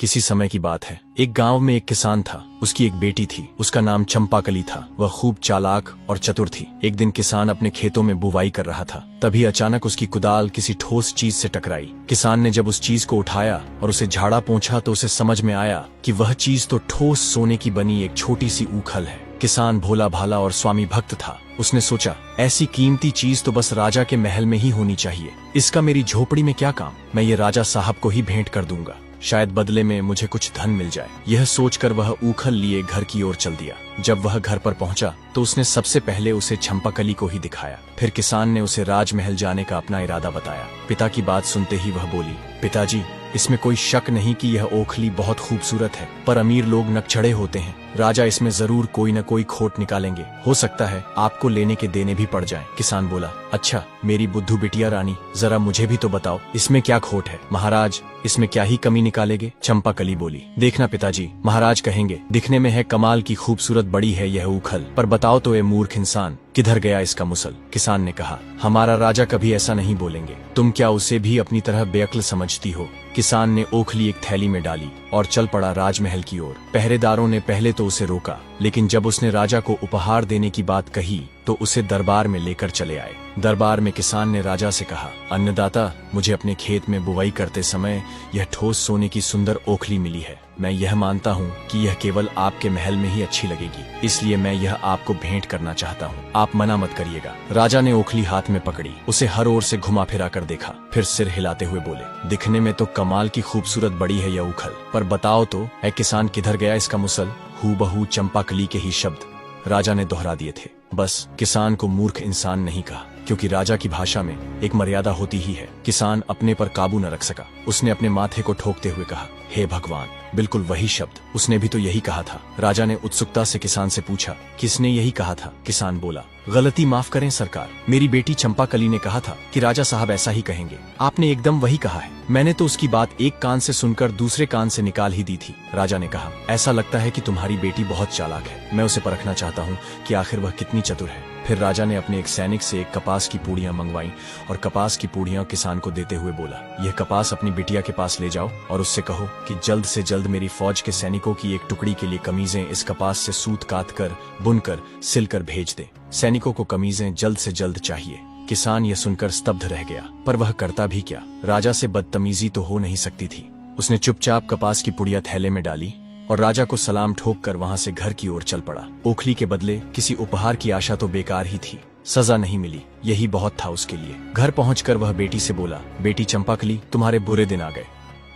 किसी समय की बात है। एक गांव में एक किसान था। उसकी एक बेटी थी। उसका नाम चंपाकली था। वह खूब चालाक और चतुर थी। एक दिन किसान अपने खेतों में बुवाई कर रहा था। तभी अचानक उसकी कुदाल किसी ठोस चीज से टकराई। किसान ने जब उस चीज को उठाया और उसे झाड़ा पोंछा तो उसे समझ में आया कि वह चीज तो ठोस सोने की बनी एक छोटी सी ऊखल है। किसान भोला भाला और स्वामी भक्त था। उसने सोचा, ऐसी कीमती चीज तो बस राजा के महल में ही होनी चाहिए। इसका मेरी झोपड़ी में क्या काम। मैं ये राजा साहब को ही भेंट कर दूंगा, शायद बदले में मुझे कुछ धन मिल जाए। यह सोचकर वह ऊखल लिए घर की ओर चल दिया। जब वह घर पर पहुंचा तो उसने सबसे पहले उसे चंपाकली को ही दिखाया। फिर किसान ने उसे राजमहल जाने का अपना इरादा बताया। पिता की बात सुनते ही वह बोली, पिताजी, इसमें कोई शक नहीं कि यह ओखली बहुत खूबसूरत है, पर अमीर लोग नकचढ़े होते हैं। राजा इसमें जरूर कोई न कोई खोट निकालेंगे। हो सकता है आपको लेने के देने भी पड़ जाएं। किसान बोला, अच्छा मेरी बुद्धू बिटिया रानी, जरा मुझे भी तो बताओ, इसमें क्या खोट है। महाराज, इसमें क्या ही कमी निकालेंगे। चंपाकली बोली, देखना पिताजी, महाराज कहेंगे दिखने में है कमाल की खूबसूरत बड़ी है यह ऊखल, पर बताओ तो ये मूर्ख इंसान, किधर गया इसका मुसल। किसान ने कहा, हमारा राजा कभी ऐसा नहीं बोलेंगे। तुम क्या उसे भी अपनी तरह बेअक्ल समझती हो। किसान ने ओखली एक थैली में डाली और चल पड़ा राजमहल की ओर। पहरेदारों ने पहले तो उसे रोका, लेकिन जब उसने राजा को उपहार देने की बात कही तो उसे दरबार में लेकर चले आए। दरबार में किसान ने राजा से कहा, अन्नदाता, मुझे अपने खेत में बुवाई करते समय यह ठोस सोने की सुंदर ओखली मिली है। मैं यह मानता हूँ कि यह केवल आपके महल में ही अच्छी लगेगी, इसलिए मैं यह आपको भेंट करना चाहता हूँ। आप मना मत करिएगा। राजा ने ओखली हाथ में पकड़ी, उसे हर ओर से घुमा फिरा कर देखा, फिर सिर हिलाते हुए बोले, दिखने में तो कमाल की खूबसूरत बड़ी है यह ऊखल, पर बताओ तो ऐ किसान, किधर गया इसका मुसल। हूबहू चंपाकली के ही शब्द राजा ने दोहरा दिए थे। बस किसान को मूर्ख इंसान नहीं कहा, क्योंकि राजा की भाषा में एक मर्यादा होती ही है। किसान अपने पर काबू न रख सका। उसने अपने माथे को ठोकते हुए कहा, हे भगवान, बिल्कुल वही शब्द, उसने भी तो यही कहा था। राजा ने उत्सुकता से किसान से पूछा, किसने यही कहा था। किसान बोला, गलती माफ करें सरकार, मेरी बेटी चंपाकली ने कहा था कि राजा साहब ऐसा ही कहेंगे। आपने एकदम वही कहा है। मैंने तो उसकी बात एक कान से सुनकर दूसरे कान से निकाल ही दी थी। राजा ने कहा, ऐसा लगता है कि तुम्हारी बेटी बहुत चालाक है। मैं उसे परखना चाहता हूँ कि आखिर वह कितनी चतुर है। फिर राजा ने अपने एक सैनिक से एक कपास की पूड़ियां मंगवाई और कपास की पूड़ियां किसान को देते हुए बोला, यह कपास अपनी बिटिया के पास ले जाओ और उससे कहो कि जल्द से जल्द मेरी फौज के सैनिकों की एक टुकड़ी के लिए कमीजें इस कपास से सूत काट कर, बुनकर, सिलकर भेज दे। सैनिकों को कमीजें जल्द से जल्द चाहिए। किसान यह सुनकर स्तब्ध रह गया, पर वह करता भी क्या। राजा से बदतमीजी तो हो नहीं सकती थी। उसने चुपचाप कपास की पुड़िया थैले में डाली और राजा को सलाम ठोक कर वहां से घर की ओर चल पड़ा। ओखली के बदले किसी उपहार की आशा तो बेकार ही थी। सजा नहीं मिली, यही बहुत था उसके लिए। घर पहुंचकर वह बेटी से बोला, बेटी चंपाकली, तुम्हारे बुरे दिन आ गए।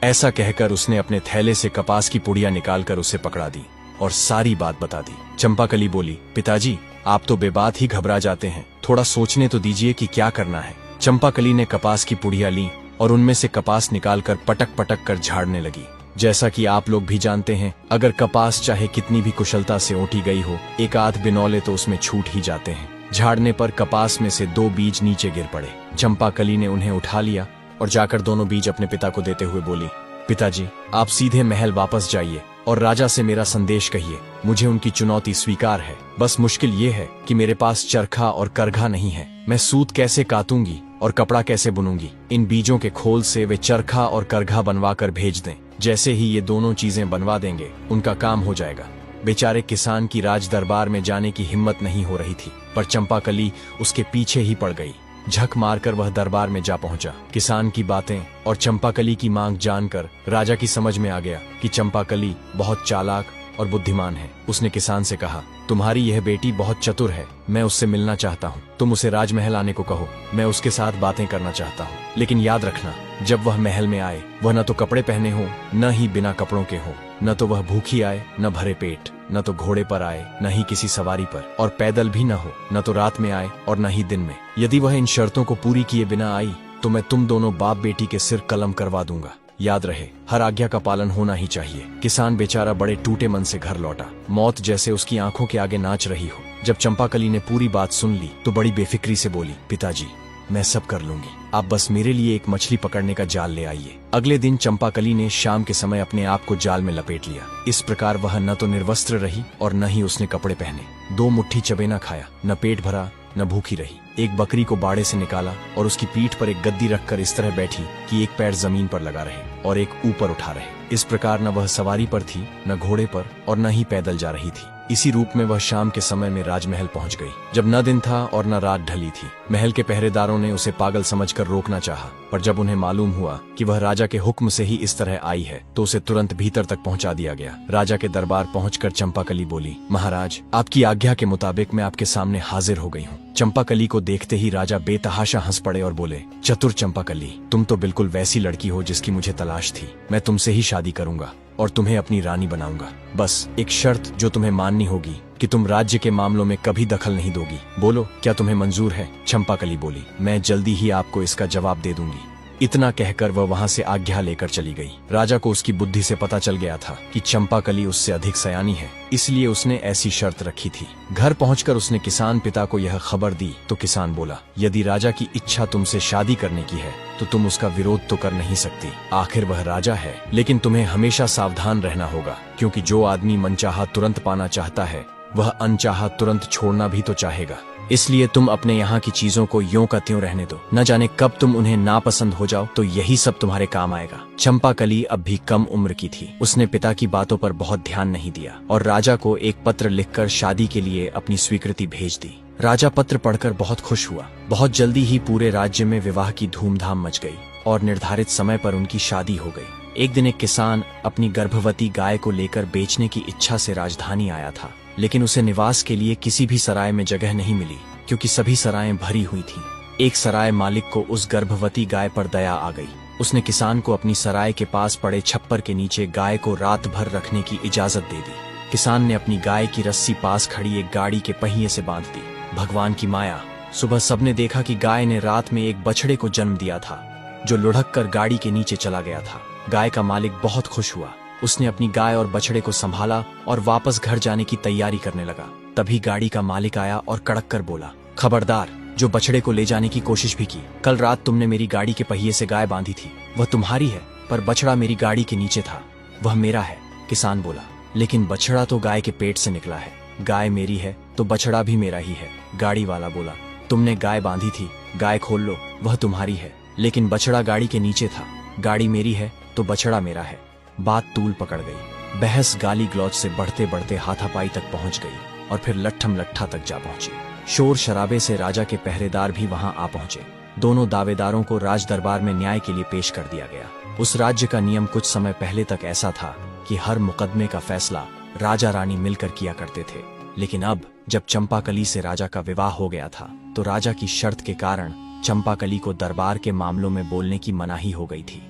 ऐसा कहकर उसने अपने थैले से कपास की पुड़िया निकालकर उसे पकड़ा दी और सारी बात बता दी। चंपाकली बोली, पिताजी, आप तो बेबात ही घबरा जाते हैं, थोड़ा सोचने तो दीजिए कि क्या करना है। चंपाकली ने कपास की पुड़िया ली और उनमें से कपास निकालकर पटक पटक कर झाड़ने लगी। जैसा कि आप लोग भी जानते हैं, अगर कपास चाहे कितनी भी कुशलता से ओटी गई हो, एक आध बिनौले तो उसमें छूट ही जाते हैं। झाड़ने पर कपास में से 2 बीज नीचे गिर पड़े। चंपाकली ने उन्हें उठा लिया और जाकर दोनों बीज अपने पिता को देते हुए बोली, पिताजी, आप सीधे महल वापस जाइए और राजा से मेरा संदेश कहिए। मुझे उनकी चुनौती स्वीकार है, बस मुश्किल ये है कि मेरे पास चरखा और करघा नहीं है। मैं सूत कैसे कातूंगी और कपड़ा कैसे बुनूंगी। इन बीजों के खोल से वे चरखा और करघा बनवा कर भेज दें। जैसे ही ये दोनों चीजें बनवा देंगे, उनका काम हो जाएगा। बेचारे किसान की राज दरबार में जाने की हिम्मत नहीं हो रही थी, पर चंपाकली उसके पीछे ही पड़ गई। झक मारकर वह दरबार में जा पहुंचा। किसान की बातें और चंपाकली की मांग जानकर राजा की समझ में आ गया कि चंपाकली बहुत चालाक और बुद्धिमान है। उसने किसान से कहा, तुम्हारी यह बेटी बहुत चतुर है, मैं उससे मिलना चाहता हूँ। तुम उसे राजमहल आने को कहो, मैं उसके साथ बातें करना चाहता हूँ। लेकिन याद रखना, जब वह महल में आए, वह न तो कपड़े पहने हो, न ही बिना कपड़ों के हो। न तो वह भूखी आए, न भरे पेट, न तो घोड़े पर आए, न ही किसी सवारी पर, और पैदल भी न हो। न तो रात में आए और न ही दिन में। यदि वह इन शर्तों को पूरी किए बिना आई तो मैं तुम दोनों बाप बेटी के सिर कलम करवा दूंगा। याद रहे, हर आज्ञा का पालन होना ही चाहिए। किसान बेचारा बड़े टूटे मन से घर लौटा। मौत जैसे उसकी आंखों के आगे नाच रही हो। जब चंपाकली ने पूरी बात सुन ली तो बड़ी बेफिक्री से बोली, पिताजी, मैं सब कर लूंगी, आप बस मेरे लिए एक मछली पकड़ने का जाल ले आइए। अगले दिन चंपाकली ने शाम के समय अपने आप को जाल में लपेट लिया। इस प्रकार वह न तो निर्वस्त्र रही और न ही उसने कपड़े पहने। 2 मुट्ठी चबेना खाया, न पेट भरा, न भूखी रही। एक बकरी को बाड़े से निकाला और उसकी पीठ पर एक गद्दी रखकर इस तरह बैठी कि एक पैर जमीन पर लगा रहे और एक ऊपर उठा रहे। इस प्रकार न वह सवारी पर थी, न घोड़े पर, और न ही पैदल जा रही थी। इसी रूप में वह शाम के समय में राजमहल पहुंच गई, जब न दिन था और न रात ढली थी। महल के पहरेदारों ने उसे पागल समझकर रोकना चाहा, पर जब उन्हें मालूम हुआ कि वह राजा के हुक्म से ही इस तरह आई है, तो उसे तुरंत भीतर तक पहुंचा दिया गया। राजा के दरबार पहुंचकर चंपाकली बोली, महाराज, आपकी आज्ञा के मुताबिक मैं आपके सामने हाजिर हो गई हूँ। चंपाकली को देखते ही राजा बेतहाशा हंस पड़े और बोले, चतुर चंपाकली, तुम तो बिल्कुल वैसी लड़की हो जिसकी मुझे तलाश थी। मैं तुमसे ही शादी करूंगा और तुम्हें अपनी रानी बनाऊंगा। बस एक शर्त जो तुम्हें माननी होगी कि तुम राज्य के मामलों में कभी दखल नहीं दोगी। बोलो, क्या तुम्हें मंजूर है? चंपाकली बोली, मैं जल्दी ही आपको इसका जवाब दे दूंगी। इतना कहकर वह वहां से आज्ञा लेकर चली गई। राजा को उसकी बुद्धि से पता चल गया था कि चंपाकली उससे अधिक सयानी है, इसलिए उसने ऐसी शर्त रखी थी। घर पहुंचकर उसने किसान पिता को यह खबर दी तो किसान बोला, यदि राजा की इच्छा तुमसे शादी करने की है तो तुम उसका विरोध तो कर नहीं सकती। आखिर वह राजा है। लेकिन तुम्हें हमेशा सावधान रहना होगा, क्योंकि जो आदमी मनचाहा तुरंत पाना चाहता है, वह अनचाहा तुरंत छोड़ना भी तो चाहेगा। इसलिए तुम अपने यहाँ की चीजों को यों का त्यों रहने दो। न जाने कब तुम उन्हें नापसंद हो जाओ तो यही सब तुम्हारे काम आएगा। चंपाकली अब भी कम उम्र की थी। उसने पिता की बातों पर बहुत ध्यान नहीं दिया और राजा को एक पत्र लिखकर शादी के लिए अपनी स्वीकृति भेज दी। राजा पत्र पढ़कर बहुत खुश हुआ। बहुत जल्दी ही पूरे राज्य में विवाह की धूमधाम मच गई और निर्धारित समय पर उनकी शादी हो गई। एक दिन एक किसान अपनी गर्भवती गाय को लेकर बेचने की इच्छा से राजधानी आया था, लेकिन उसे निवास के लिए किसी भी सराय में जगह नहीं मिली, क्योंकि सभी सरायें भरी हुई थीं। एक सराय मालिक को उस गर्भवती गाय पर दया आ गई। उसने किसान को अपनी सराय के पास पड़े छप्पर के नीचे गाय को रात भर रखने की इजाजत दे दी। किसान ने अपनी गाय की रस्सी पास खड़ी एक गाड़ी के पहिए से बांध दी। भगवान की माया, सुबह सबने देखा कि गाय ने रात में एक बछड़े को जन्म दिया था, जो लुढ़क कर गाड़ी के नीचे चला गया था। गाय का मालिक बहुत खुश हुआ। उसने अपनी गाय और बछड़े को संभाला और वापस घर जाने की तैयारी करने लगा। तभी गाड़ी का मालिक आया और कड़क कर बोला, खबरदार, जो बछड़े को ले जाने की कोशिश भी की। कल रात तुमने मेरी गाड़ी के पहिए से गाय बांधी थी, वह तुम्हारी है, पर बछड़ा मेरी गाड़ी के नीचे था, वह मेरा है। किसान बोला, लेकिन बछड़ा तो गाय के पेट से निकला है। गाय मेरी है तो बछड़ा भी मेरा ही है। गाड़ी वाला बोला, तुमने गाय बांधी थी, गाय खोल लो, वह तुम्हारी है, लेकिन बछड़ा गाड़ी के नीचे था। गाड़ी मेरी है तो बछड़ा मेरा है। बात तूल पकड़ गई। बहस गाली गलौज से बढ़ते बढ़ते हाथापाई तक पहुंच गई और फिर लट्ठम लट्ठा तक जा पहुंची। शोर शराबे से राजा के पहरेदार भी वहां आ पहुंचे। दोनों दावेदारों को राज दरबार में न्याय के लिए पेश कर दिया गया। उस राज्य का नियम कुछ समय पहले तक ऐसा था कि हर मुकदमे का फैसला राजा रानी मिलकर किया करते थे, लेकिन अब जब चंपाकली से राजा का विवाह हो गया था तो राजा की शर्त के कारण चंपाकली को दरबार के मामलों में बोलने की मनाही हो गई थी।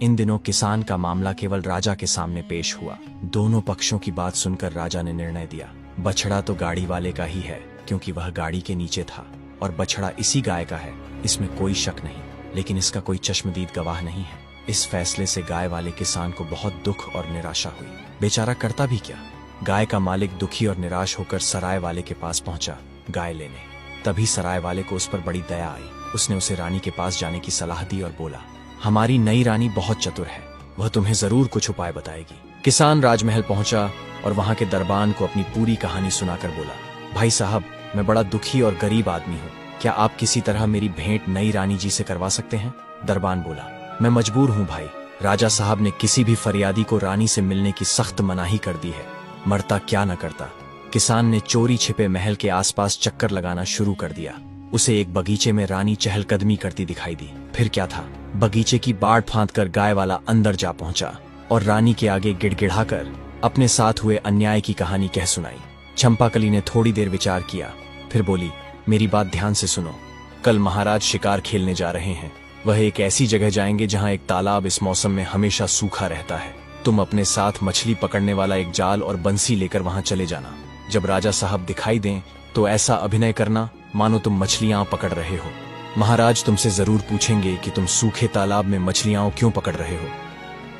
इन दिनों किसान का मामला केवल राजा के सामने पेश हुआ। दोनों पक्षों की बात सुनकर राजा ने निर्णय दिया, बछड़ा तो गाड़ी वाले का ही है, क्योंकि वह गाड़ी के नीचे था, और बछड़ा इसी गाय का है, इसमें कोई शक नहीं, लेकिन इसका कोई चश्मदीद गवाह नहीं है। इस फैसले से गाय वाले किसान को बहुत दुख और निराशा हुई। बेचारा करता भी क्या। गाय का मालिक दुखी और निराश होकर सराय वाले के पास पहुंचा गाय लेने। तभी सराय वाले को उस पर बड़ी दया आई। उसने उसे रानी के पास जाने की सलाह दी और बोला, हमारी नई रानी बहुत चतुर है, वह तुम्हें जरूर कुछ उपाय बताएगी। किसान राजमहल पहुंचा और वहां के दरबान को अपनी पूरी कहानी सुनाकर बोला, भाई साहब, मैं बड़ा दुखी और गरीब आदमी हूँ, क्या आप किसी तरह मेरी भेंट नई रानी जी से करवा सकते हैं? दरबान बोला, मैं मजबूर हूँ भाई। राजा साहब ने किसी भी फरियादी को रानी से मिलने की सख्त मनाही कर दी है, मरता क्या न करता। किसान ने चोरी छिपे महल के आसपास चक्कर लगाना शुरू कर दिया। उसे एक बगीचे में रानी चहलकदमी करती दिखाई दी। फिर क्या था, बगीचे की बाड़ फांद कर गाय वाला अंदर जा पहुंचा और रानी के आगे गिड़गिड़ाकर अपने साथ हुए अन्याय की कहानी कह सुनाई। चंपाकली ने थोड़ी देर विचार किया, फिर बोली, मेरी बात ध्यान से सुनो। कल महाराज शिकार खेलने जा रहे हैं। वह एक ऐसी जगह जाएंगे जहां एक तालाब इस मौसम में हमेशा सूखा रहता है। तुम अपने साथ मछली पकड़ने वाला एक जाल और बंसी लेकर वहां चले जाना। जब राजा साहब दिखाई दें तो ऐसा अभिनय करना मानो तुम मछलियां पकड़ रहे हो। महाराज तुमसे जरूर पूछेंगे कि तुम सूखे तालाब में मछलियां क्यों पकड़ रहे हो।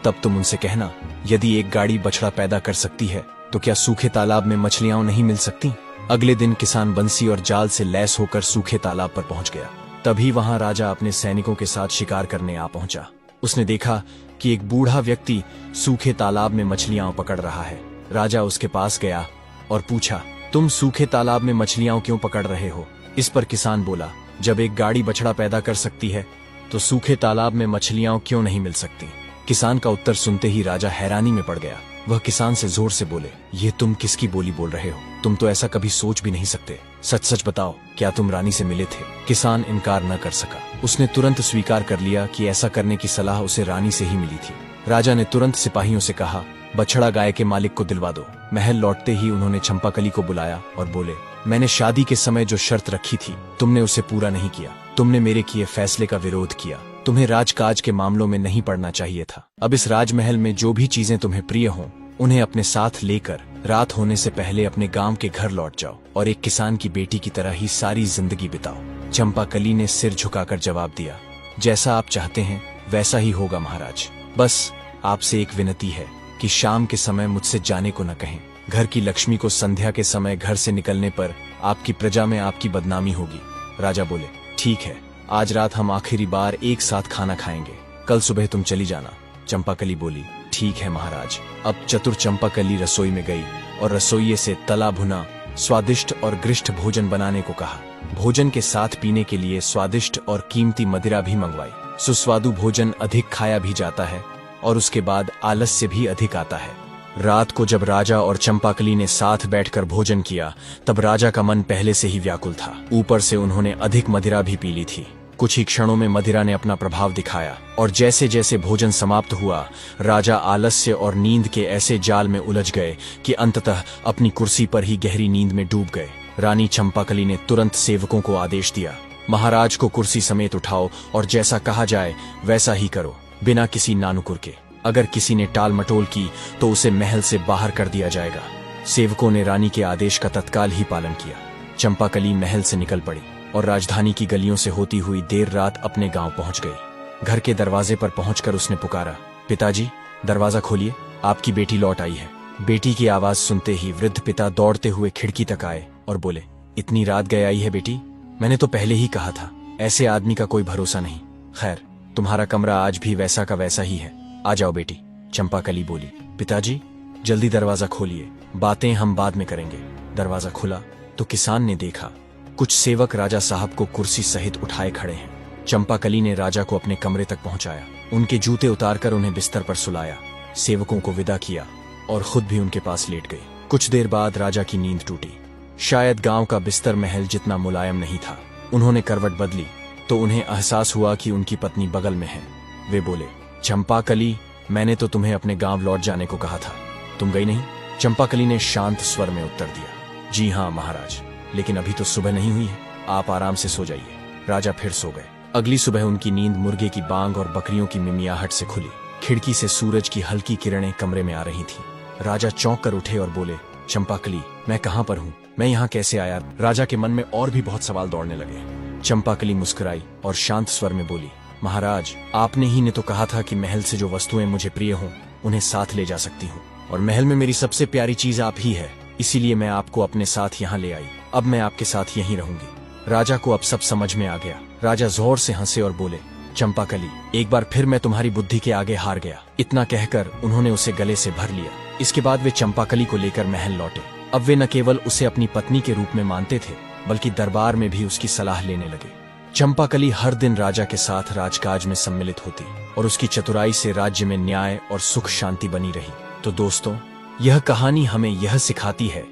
तब तुम उनसे कहना, यदि एक गाड़ी बछड़ा पैदा कर सकती है तो क्या सूखे तालाब में मछलियां नहीं मिल सकती? अगले दिन किसान बंसी और जाल से लैस होकर सूखे तालाब पर पहुंच गया। तभी वहां राजा अपने सैनिकों के साथ शिकार करने आ पहुंचा। उसने देखा कि एक बूढ़ा व्यक्ति सूखे तालाब में मछलियां पकड़ रहा है। राजा उसके पास गया और पूछा, तुम सूखे तालाब में मछलियां क्यों पकड़ रहे हो? इस पर किसान बोला, जब एक गाड़ी बछड़ा पैदा कर सकती है तो सूखे तालाब में मछलियां क्यों नहीं मिल सकती। किसान का उत्तर सुनते ही राजा हैरानी में पड़ गया। वह किसान से जोर से बोले, ये तुम किसकी बोली बोल रहे हो? तुम तो ऐसा कभी सोच भी नहीं सकते। सच सच बताओ, क्या तुम रानी से मिले थे? किसान इनकार न कर सका। उसने तुरंत स्वीकार कर लिया कि ऐसा करने की सलाह उसे रानी से ही मिली थी। राजा ने तुरंत सिपाहियों से कहा, बछड़ा गाय के मालिक को दिलवा दो। महल लौटते ही उन्होंने चंपाकली को बुलाया और बोले, मैंने शादी के समय जो शर्त रखी थी तुमने उसे पूरा नहीं किया। तुमने मेरे किए फैसले का विरोध किया। तुम्हें राजकाज के मामलों में नहीं पड़ना चाहिए था। अब इस राजमहल में जो भी चीजें तुम्हें प्रिय हों उन्हें अपने साथ लेकर रात होने से पहले अपने गांव के घर लौट जाओ और एक किसान की बेटी की तरह ही सारी जिंदगी बिताओ। चंपाकली ने सिर झुकाकर जवाब दिया, जैसा आप चाहते हैं वैसा ही होगा महाराज। बस आपसे एक विनती है कि शाम के समय मुझसे जाने को न कहें। घर की लक्ष्मी को संध्या के समय घर से निकलने पर आपकी प्रजा में आपकी बदनामी होगी। राजा बोले, ठीक है, आज रात हम आखिरी बार एक साथ खाना खाएंगे, कल सुबह तुम चली जाना। चंपाकली बोली, ठीक है महाराज। अब चतुर चंपाकली रसोई में गई और रसोइये से तला भुना स्वादिष्ट और गृष्ट भोजन बनाने को कहा। भोजन के साथ पीने के लिए स्वादिष्ट और कीमती मदिरा भी मंगवाई। सुस्वादु भोजन अधिक खाया भी जाता है और उसके बाद आलस्य भी अधिक आता है। रात को जब राजा और चंपाकली ने साथ बैठकर भोजन किया तब राजा का मन पहले से ही व्याकुल था। ऊपर से उन्होंने अधिक मदिरा भी पी ली थी। कुछ ही क्षणों में मदिरा ने अपना प्रभाव दिखाया और जैसे जैसे भोजन समाप्त हुआ राजा आलस्य और नींद के ऐसे जाल में उलझ गए कि अंततः अपनी कुर्सी पर ही गहरी नींद में डूब गए। रानी चंपाकली ने तुरंत सेवकों को आदेश दिया, महाराज को कुर्सी समेत उठाओ और जैसा कहा जाए वैसा ही करो, बिना किसी नानुकुर के। अगर किसी ने टाल मटोल की तो उसे महल से बाहर कर दिया जाएगा। सेवकों ने रानी के आदेश का तत्काल ही पालन किया। चंपाकली महल से निकल पड़ी और राजधानी की गलियों से होती हुई देर रात अपने गांव पहुंच गई। घर के दरवाजे पर पहुंचकर उसने पुकारा, पिताजी दरवाजा खोलिए, आपकी बेटी लौट आई है। बेटी की आवाज सुनते ही वृद्ध पिता दौड़ते हुए खिड़की तक आए और बोले, इतनी रात गए आई है बेटी? मैंने तो पहले ही कहा था, ऐसे आदमी का कोई भरोसा नहीं। खैर, तुम्हारा कमरा आज भी वैसा का वैसा ही है, आ जाओ बेटी। चंपाकली बोली, पिताजी जल्दी दरवाजा खोलिए, बातें हम बाद में करेंगे। दरवाजा खुला तो किसान ने देखा कुछ सेवक राजा साहब को कुर्सी सहित उठाए खड़े हैं। चंपाकली ने राजा को अपने कमरे तक पहुंचाया, उनके जूते उतारकर उन्हें बिस्तर पर सुलाया, सेवकों को विदा किया और खुद भी उनके पास लेट गई। कुछ देर बाद राजा की नींद टूटी। शायद गांव का बिस्तर महल जितना मुलायम नहीं था। उन्होंने करवट बदली तो उन्हें एहसास हुआ कि उनकी पत्नी बगल में है। वे बोले, चंपाकली, मैंने तो तुम्हें अपने गांव लौट जाने को कहा था, तुम गई नहीं? चंपाकली ने शांत स्वर में उत्तर दिया, जी हाँ महाराज, लेकिन अभी तो सुबह नहीं हुई है, आप आराम से सो जाइए। राजा फिर सो गए। अगली सुबह उनकी नींद मुर्गे की बांग और बकरियों की मिमियाहट से खुली। खिड़की से सूरज की हल्की किरणें कमरे में आ रही थीं। राजा चौंक कर उठे और बोले, चंपाकली, मैं कहाँ पर हूँ? मैं यहाँ कैसे आया? राजा के मन में और भी बहुत सवाल दौड़ने लगे। चंपाकली मुस्कुराई और शांत स्वर में बोली, महाराज, आपने ही ने तो कहा था कि महल से जो वस्तुएं मुझे प्रिय हों उन्हें साथ ले जा सकती हूँ, और महल में मेरी सबसे प्यारी चीज आप ही है, इसीलिए मैं आपको अपने साथ यहाँ ले आई। अब मैं आपके साथ यहीं रहूंगी। राजा को अब सब समझ में आ गया। राजा जोर से हंसे और बोले, चंपाकली, एक बार फिर मैं तुम्हारी बुद्धि के आगे हार गया। इतना कहकर उन्होंने उसे गले से भर लिया। इसके बाद वे चंपाकली को लेकर महल लौटे। अब वे न केवल उसे अपनी पत्नी के रूप में मानते थे बल्कि दरबार में भी उसकी सलाह लेने लगे। चंपाकली हर दिन राजा के साथ राजकाज में सम्मिलित होती और उसकी चतुराई से राज्य में न्याय और सुख शांति बनी रही। तो दोस्तों, यह कहानी हमें यह सिखाती है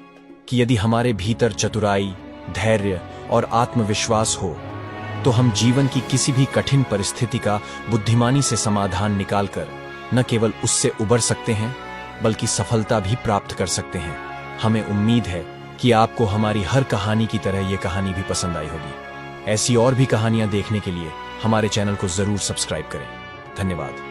कि यदि हमारे भीतर चतुराई, धैर्य और आत्मविश्वास हो तो हम जीवन की किसी भी कठिन परिस्थिति का बुद्धिमानी से समाधान निकालकर न केवल उससे उबर सकते हैं बल्कि सफलता भी प्राप्त कर सकते हैं। हमें उम्मीद है कि आपको हमारी हर कहानी की तरह ये कहानी भी पसंद आई होगी। ऐसी और भी कहानियां देखने के लिए हमारे चैनल को जरूर सब्सक्राइब करें। धन्यवाद।